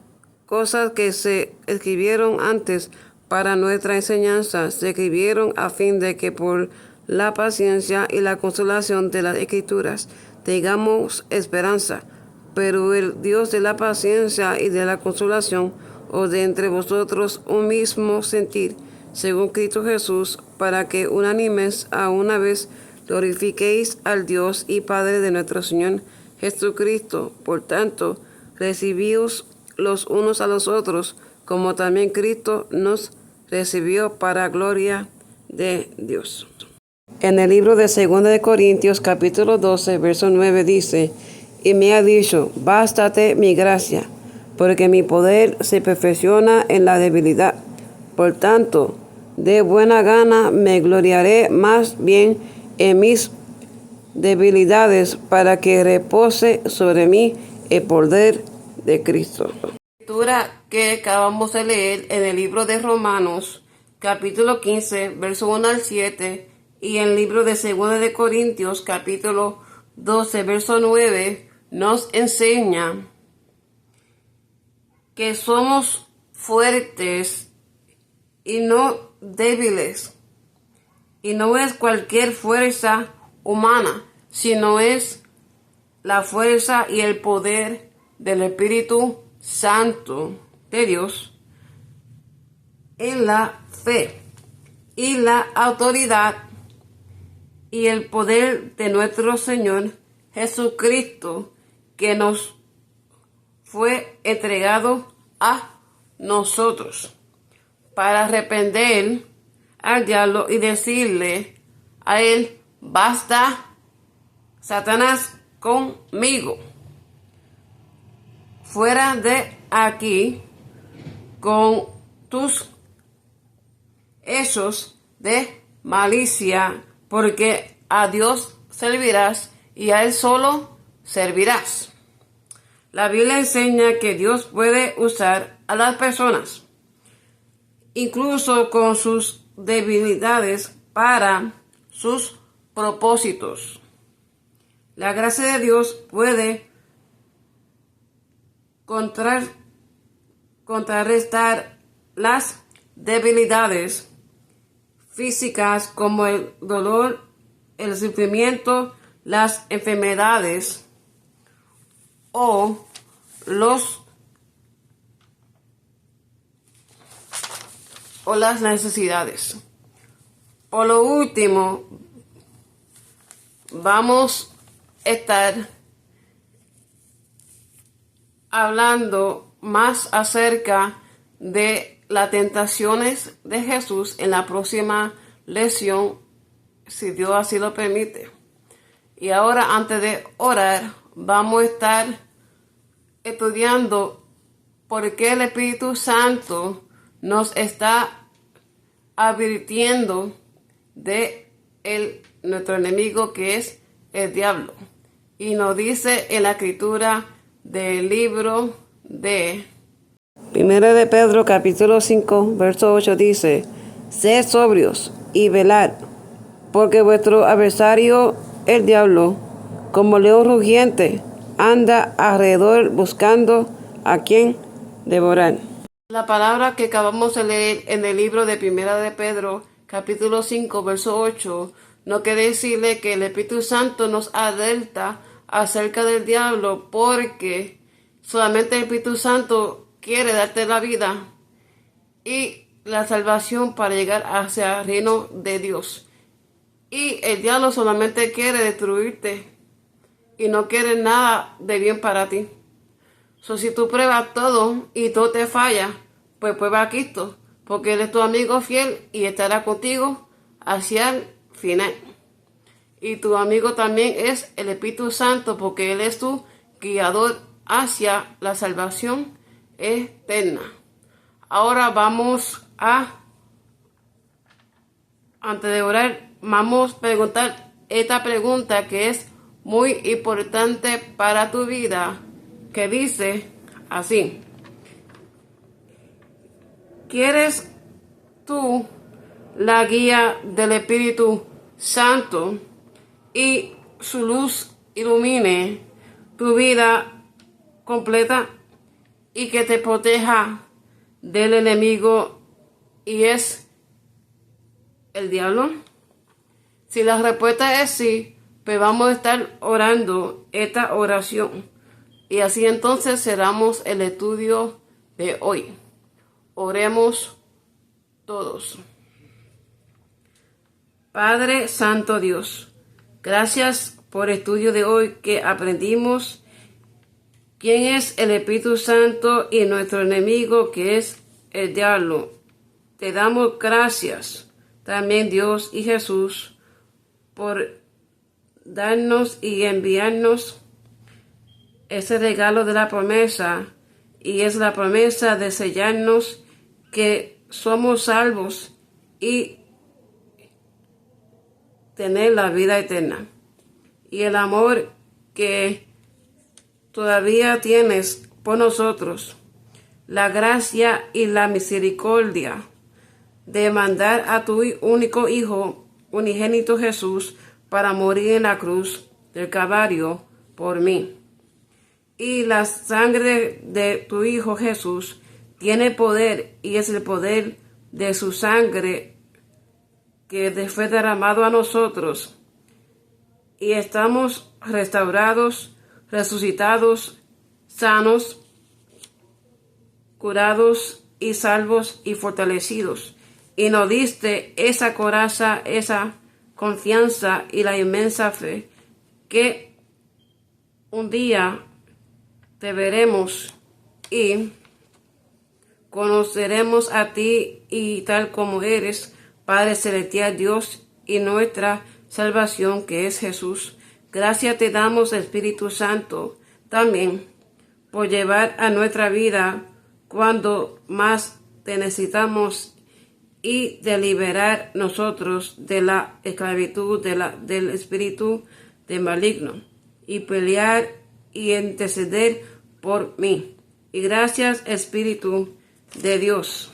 cosas que se escribieron antes para nuestra enseñanza se escribieron a fin de que por la paciencia y la consolación de las Escrituras tengamos esperanza. Pero el Dios de la paciencia y de la consolación os dé entre vosotros un mismo sentir, según Cristo Jesús, para que unánimes a una vez glorifiquéis al Dios y Padre de nuestro Señor Jesucristo. Por tanto, recibíos los unos a los otros, como también Cristo nos recibió para gloria de Dios. En el libro de 2 de Corintios, capítulo 12, verso 9 dice, y me ha dicho, bástate mi gracia, porque mi poder se perfecciona en la debilidad. Por tanto, de buena gana me gloriaré más bien en mis debilidades, para que repose sobre mí el poder de Cristo. La lectura que acabamos de leer en el libro de Romanos, capítulo 15, verso 1 al 7, y en el libro de 2 de Corintios, capítulo 12, verso 9, nos enseña que somos fuertes y no débiles. Y no es cualquier fuerza humana, sino es la fuerza y el poder del Espíritu Santo de Dios en la fe y la autoridad y el poder de nuestro Señor Jesucristo, que nos fue entregado a nosotros para reprender al diablo y decirle a él: basta, Satanás, conmigo. Fuera de aquí con tus hechos de malicia, porque a Dios servirás y a Él solo servirás. La Biblia enseña que Dios puede usar a las personas, incluso con sus debilidades, para sus propósitos. La gracia de Dios puede contrarrestar las debilidades físicas como el dolor, el sufrimiento, las enfermedades o las necesidades. Por lo último, vamos a estar hablando más acerca de las tentaciones de Jesús en la próxima lección, si Dios así lo permite. Y ahora, antes de orar, vamos a estar estudiando por qué el Espíritu Santo nos está advirtiendo de nuestro enemigo, que es el diablo. Y nos dice en la escritura del libro de Primera de Pedro, capítulo 5, verso 8, dice: sed sobrios y velad, porque vuestro adversario, el diablo, como león rugiente, anda alrededor buscando a quien devorar. La palabra que acabamos de leer en el libro de Primera de Pedro, capítulo 5, verso 8, no quiere decirle que el Espíritu Santo nos alerta acerca del diablo, porque solamente el Espíritu Santo quiere darte la vida y la salvación para llegar hacia el reino de Dios. Y el diablo solamente quiere destruirte y no quiere nada de bien para ti. Si tú pruebas todo y todo te falla, pues prueba a Cristo, porque Él es tu amigo fiel y estará contigo hacia el final. Y tu amigo también es el Espíritu Santo, porque Él es tu guiador hacia la salvación eterna. Ahora antes de orar, vamos a preguntar esta pregunta que es muy importante para tu vida, que dice así: ¿quieres tú la guía del Espíritu Santo y su luz ilumine tu vida completa y que te proteja del enemigo, y es el diablo? Si la respuesta es sí, pues vamos a estar orando esta oración, y así entonces cerramos el estudio de hoy. Oremos todos. Padre Santo Dios, gracias por el estudio de hoy, que aprendimos quién es el Espíritu Santo y nuestro enemigo, que es el diablo. Te damos gracias también, Dios y Jesús, por darnos y enviarnos ese regalo de la promesa, y es la promesa de sellarnos que somos salvos y tener la vida eterna. Y el amor que todavía tienes por nosotros, la gracia y la misericordia de mandar a tu único Hijo unigénito Jesús para morir en la cruz del Calvario por mí. Y la sangre de tu Hijo Jesús tiene poder, y es el poder de su sangre que fue derramado a nosotros. Y estamos restaurados, resucitados, sanos, curados y salvos y fortalecidos. Y nos diste esa coraza, esa confianza y la inmensa fe que un día te veremos y conoceremos a ti y tal como eres, Padre Celestial, Dios y nuestra salvación que es Jesús. Gracias te damos, Espíritu Santo, también por llevar a nuestra vida cuando más te necesitamos y de liberar nosotros de la esclavitud del espíritu de maligno y pelear y interceder por mí. Y gracias, Espíritu de Dios,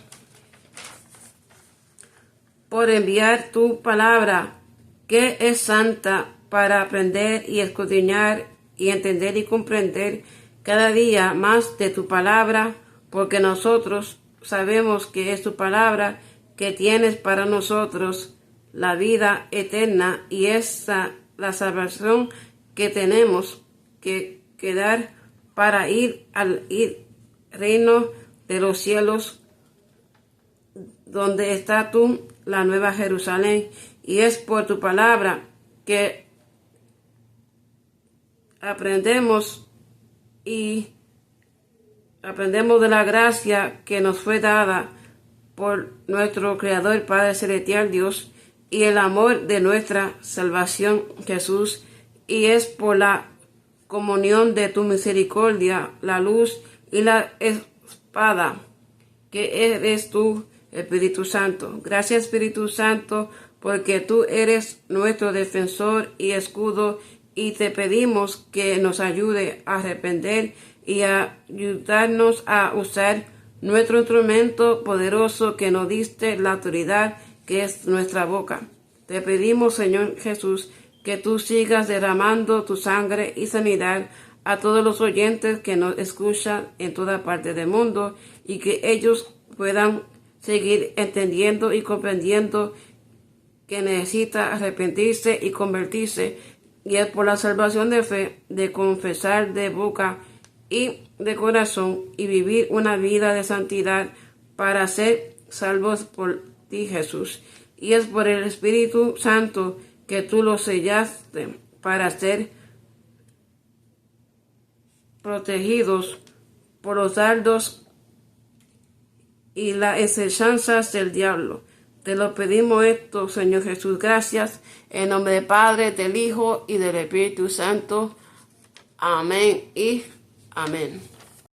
por enviar tu palabra que es santa para aprender y escudriñar y entender y comprender cada día más de tu palabra, porque nosotros sabemos que es tu palabra que tienes para nosotros la vida eterna y esa la salvación que tenemos que dar para ir al reino de los cielos, donde está tú, la nueva Jerusalén. Y es por tu palabra que aprendemos de la gracia que nos fue dada por nuestro Creador, Padre Celestial, Dios, y el amor de nuestra salvación, Jesús, y es por la comunión de tu misericordia, la luz y la espada, que eres tú, Espíritu Santo. Gracias, Espíritu Santo, porque tú eres nuestro defensor y escudo, y te pedimos que nos ayude a arrepender y a ayudarnos a usar nuestro instrumento poderoso que nos diste la autoridad que es nuestra boca. Te pedimos, Señor Jesús, que tú sigas derramando tu sangre y sanidad a todos los oyentes que nos escuchan en toda parte del mundo, y que ellos puedan seguir entendiendo y comprendiendo que necesita arrepentirse y convertirse, y es por la salvación de fe, de confesar de boca y de corazón y vivir una vida de santidad para ser salvos por ti, Jesús. Y es por el Espíritu Santo que tú los sellaste para ser protegidos por los dardos y las enseñanzas del diablo. Te lo pedimos esto, Señor Jesús. Gracias. En nombre del Padre, del Hijo y del Espíritu Santo. Amén y amén.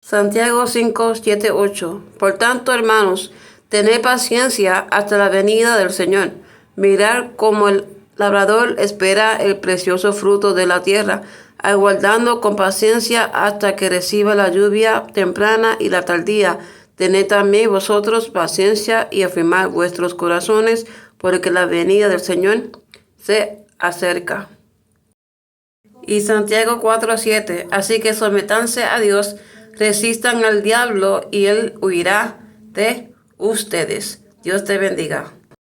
Santiago 5, 7, 8. Por tanto, hermanos, tened paciencia hasta la venida del Señor. Mirad cómo el labrador espera el precioso fruto de la tierra, aguardando con paciencia hasta que reciba la lluvia temprana y la tardía. Tened también vosotros paciencia y afirmad vuestros corazones, porque la venida del Señor se acerca. Y Santiago 4:7. Así que sométanse a Dios, resistan al diablo y él huirá de ustedes. Dios te bendiga.